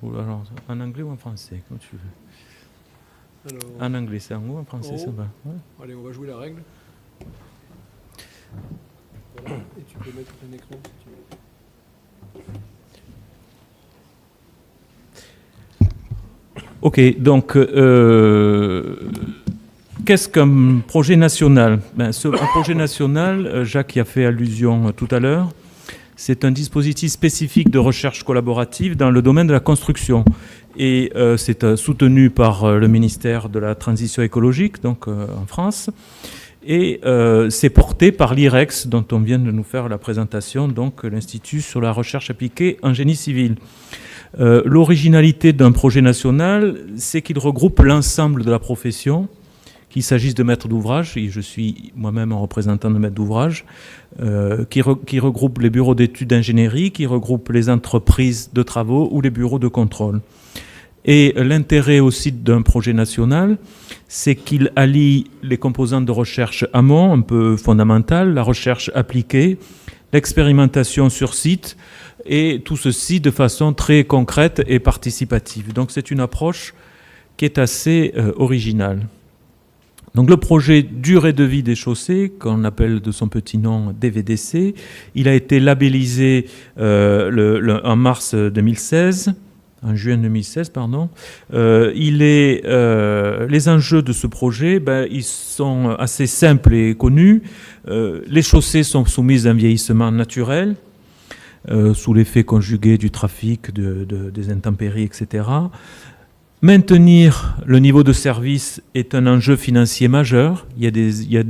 Alors, en anglais ou en français, comme tu veux. Alors, En anglais, c'est un mot, en français, ça va. Ouais. allez, on va jouer la règle. Voilà. Et tu peux mettre un écran si tu veux. Ok, donc, qu'est-ce qu'un projet national? Un projet national, Jacques y a fait allusion tout à l'heure, c'est un dispositif spécifique de recherche collaborative dans le domaine de la construction. Et c'est soutenu par le ministère de la Transition écologique, donc en France. Et c'est porté par l'IREX, dont on vient de nous faire la présentation, donc l'Institut sur la recherche appliquée en génie civil. L'originalité d'un projet national, c'est qu'il regroupe l'ensemble de la profession, qu'il s'agisse de maîtres d'ouvrage, et je suis moi-même un représentant de maître d'ouvrage, qui regroupe les bureaux d'études d'ingénierie, qui regroupe les entreprises de travaux ou les bureaux de contrôle. Et l'intérêt aussi d'un projet national, c'est qu'il allie les composantes de recherche amont, un peu fondamentales, la recherche appliquée, l'expérimentation sur site, et tout ceci de façon très concrète et participative. Donc c'est une approche qui est assez originale. Donc le projet Durée de vie des chaussées, qu'on appelle de son petit nom DVDC, il a été labellisé en mars 2016, en juin 2016, pardon. Les enjeux de ce projet, ils sont assez simples et connus. Les chaussées sont soumises à un vieillissement naturel, sous l'effet conjugué du trafic, des intempéries, etc. Maintenir le niveau de service est un enjeu financier majeur. Il y a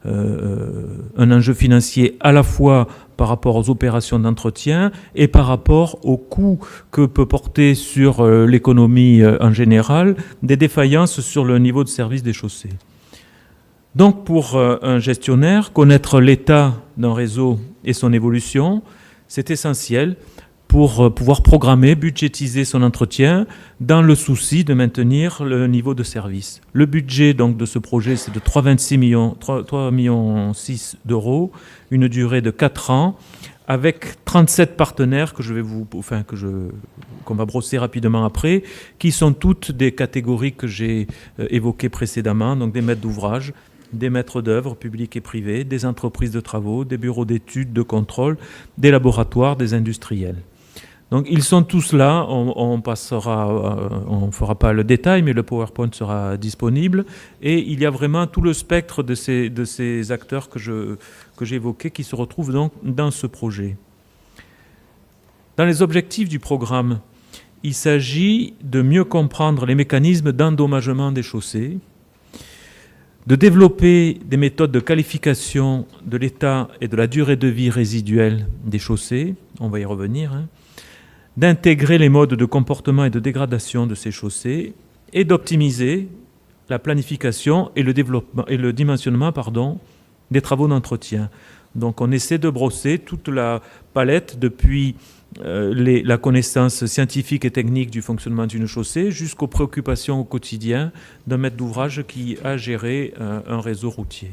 un enjeu financier à la fois par rapport aux opérations d'entretien et par rapport au coût que peut porter sur l'économie en général des défaillances sur le niveau de service des chaussées. Donc pour un gestionnaire, connaître l'état d'un réseau et son évolution, c'est essentiel pour pouvoir programmer, budgétiser son entretien dans le souci de maintenir le niveau de service. Le budget donc, de ce projet, c'est de 3,6 millions d'euros, une durée de 4 ans, avec 37 partenaires qu'on va brosser rapidement après, qui sont toutes des catégories que j'ai évoquées précédemment, donc des maîtres d'ouvrage, des maîtres d'œuvre publics et privés, des entreprises de travaux, des bureaux d'études, de contrôle, des laboratoires, des industriels. Donc ils sont tous là, on fera pas le détail, mais le PowerPoint sera disponible. Et il y a vraiment tout le spectre de ces acteurs que j'ai évoqués qui se retrouvent donc dans ce projet. Dans les objectifs du programme, il s'agit de mieux comprendre les mécanismes d'endommagement des chaussées, de développer des méthodes de qualification de l'état et de la durée de vie résiduelle des chaussées, on va y revenir, d'intégrer les modes de comportement et de dégradation de ces chaussées et d'optimiser la planification et le dimensionnement des travaux d'entretien. Donc on essaie de brosser toute la palette depuis la connaissance scientifique et technique du fonctionnement d'une chaussée jusqu'aux préoccupations au quotidien d'un maître d'ouvrage qui a géré un réseau routier.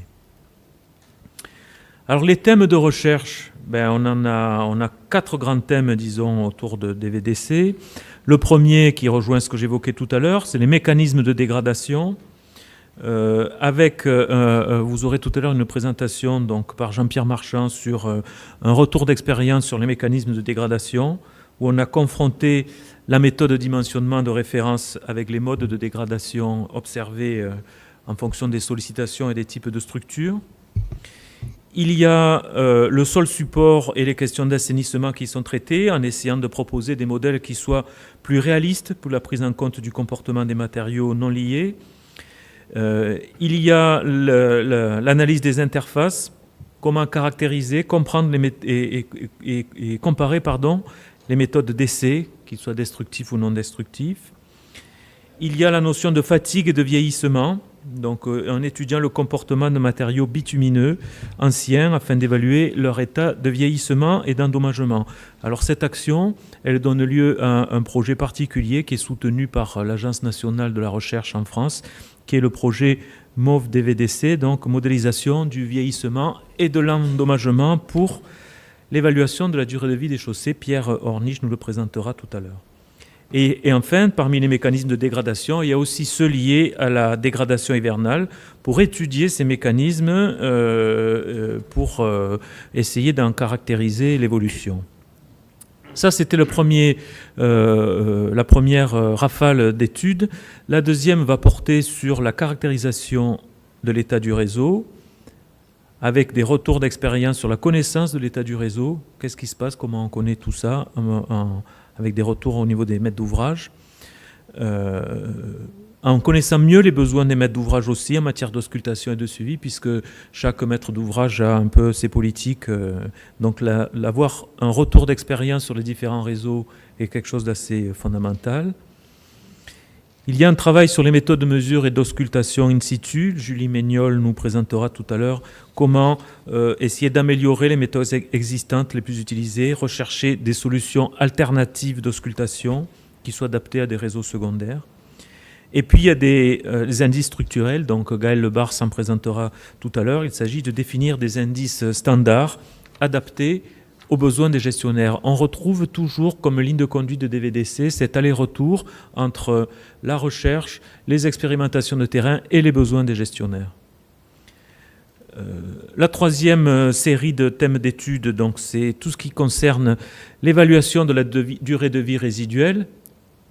Alors les thèmes de recherche, on a 4 grands thèmes, disons, autour de DVDC. Le premier, qui rejoint ce que j'évoquais tout à l'heure, c'est les mécanismes de dégradation. Vous aurez tout à l'heure une présentation donc, par Jean-Pierre Marchand sur un retour d'expérience sur les mécanismes de dégradation, où on a confronté la méthode de dimensionnement de référence avec les modes de dégradation observés en fonction des sollicitations et des types de structures. Il y a le sol support et les questions d'assainissement qui sont traitées en essayant de proposer des modèles qui soient plus réalistes pour la prise en compte du comportement des matériaux non liés. Il y a l'analyse des interfaces, comment caractériser, comprendre et comparer les méthodes d'essai, qu'ils soient destructifs ou non destructifs. Il y a la notion de fatigue et de vieillissement, donc en étudiant le comportement de matériaux bitumineux anciens afin d'évaluer leur état de vieillissement et d'endommagement. Alors cette action, elle donne lieu à un projet particulier qui est soutenu par l'Agence nationale de la recherche en France, qui est le projet MOVE-DVDC, donc modélisation du vieillissement et de l'endommagement pour l'évaluation de la durée de vie des chaussées. Pierre Orniche nous le présentera tout à l'heure. Et enfin, parmi les mécanismes de dégradation, il y a aussi ceux liés à la dégradation hivernale pour étudier ces mécanismes pour essayer d'en caractériser l'évolution. Ça, c'était la première rafale d'études. La deuxième va porter sur la caractérisation de l'état du réseau, avec des retours d'expérience sur la connaissance de l'état du réseau. Qu'est-ce qui se passe? Comment on connaît tout ça avec des retours au niveau des maîtres d'ouvrage. En connaissant mieux les besoins des maîtres d'ouvrage aussi en matière d'auscultation et de suivi, puisque chaque maître d'ouvrage a un peu ses politiques. Donc avoir un retour d'expérience sur les différents réseaux est quelque chose d'assez fondamental. Il y a un travail sur les méthodes de mesure et d'auscultation in situ. Julie Méniol nous présentera tout à l'heure comment essayer d'améliorer les méthodes existantes les plus utilisées, rechercher des solutions alternatives d'auscultation qui soient adaptées à des réseaux secondaires. Et puis il y a des indices structurels, donc Gaël Lebar s'en présentera tout à l'heure. Il s'agit de définir des indices standards adaptés aux besoins des gestionnaires. On retrouve toujours comme ligne de conduite de DVDC cet aller-retour entre la recherche, les expérimentations de terrain et les besoins des gestionnaires. La troisième série de thèmes d'études, donc, c'est tout ce qui concerne l'évaluation de la durée de vie résiduelle.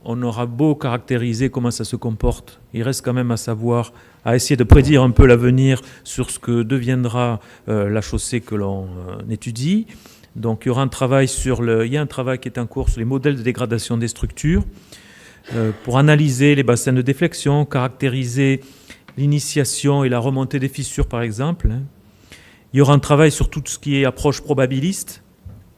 On aura beau caractériser comment ça se comporte, il reste quand même à savoir, à essayer de prédire un peu l'avenir sur ce que deviendra la chaussée que l'on étudie. Donc il y aura un travail qui est en cours sur les modèles de dégradation des structures pour analyser les bassins de déflexion, caractériser l'initiation et la remontée des fissures par exemple. Il y aura un travail sur tout ce qui est approche probabiliste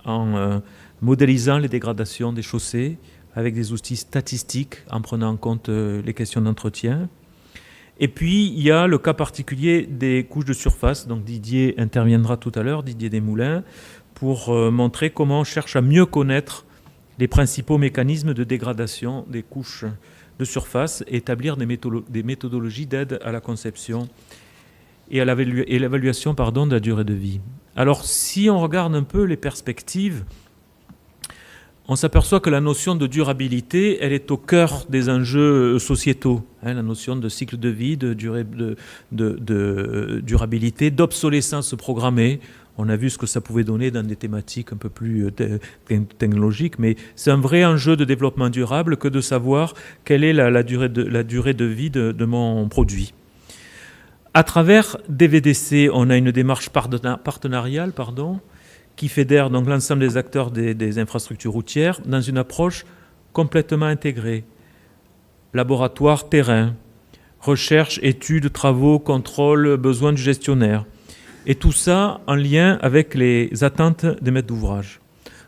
en modélisant les dégradations des chaussées avec des outils statistiques en prenant en compte les questions d'entretien. Et puis, il y a le cas particulier des couches de surface. Donc Didier interviendra tout à l'heure, Didier Desmoulins, pour montrer comment on cherche à mieux connaître les principaux mécanismes de dégradation des couches de surface et établir des méthodologies d'aide à la conception et à l'évaluation de la durée de vie. Alors, si on regarde un peu les perspectives, on s'aperçoit que la notion de durabilité, elle est au cœur des enjeux sociétaux. La notion de cycle de vie, de durabilité, d'obsolescence programmée. On a vu ce que ça pouvait donner dans des thématiques un peu plus technologiques, mais c'est un vrai enjeu de développement durable que de savoir quelle est la durée de vie de mon produit. À travers DVDC, on a une démarche partenariale, qui fédère donc l'ensemble des acteurs des infrastructures routières dans une approche complètement intégrée. Laboratoire, terrain, recherche, études, travaux, contrôle, besoins du gestionnaire. Et tout ça en lien avec les attentes des maîtres d'ouvrage.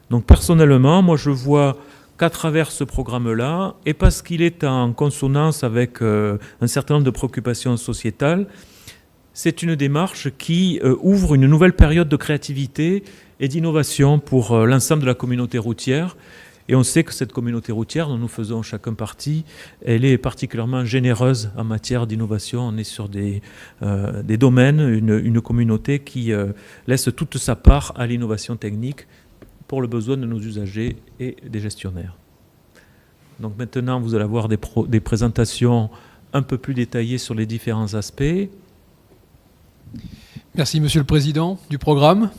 Donc personnellement, moi je vois qu'à travers ce programme-là, et parce qu'il est en consonance avec un certain nombre de préoccupations sociétales, c'est une démarche qui ouvre une nouvelle période de créativité et d'innovation pour l'ensemble de la communauté routière. Et on sait que cette communauté routière, dont nous faisons chacun partie, elle est particulièrement généreuse en matière d'innovation. On est sur des domaines, une communauté qui laisse toute sa part à l'innovation technique pour le besoin de nos usagers et des gestionnaires. Donc maintenant, vous allez avoir des présentations un peu plus détaillées sur les différents aspects. Merci Monsieur le Président du programme.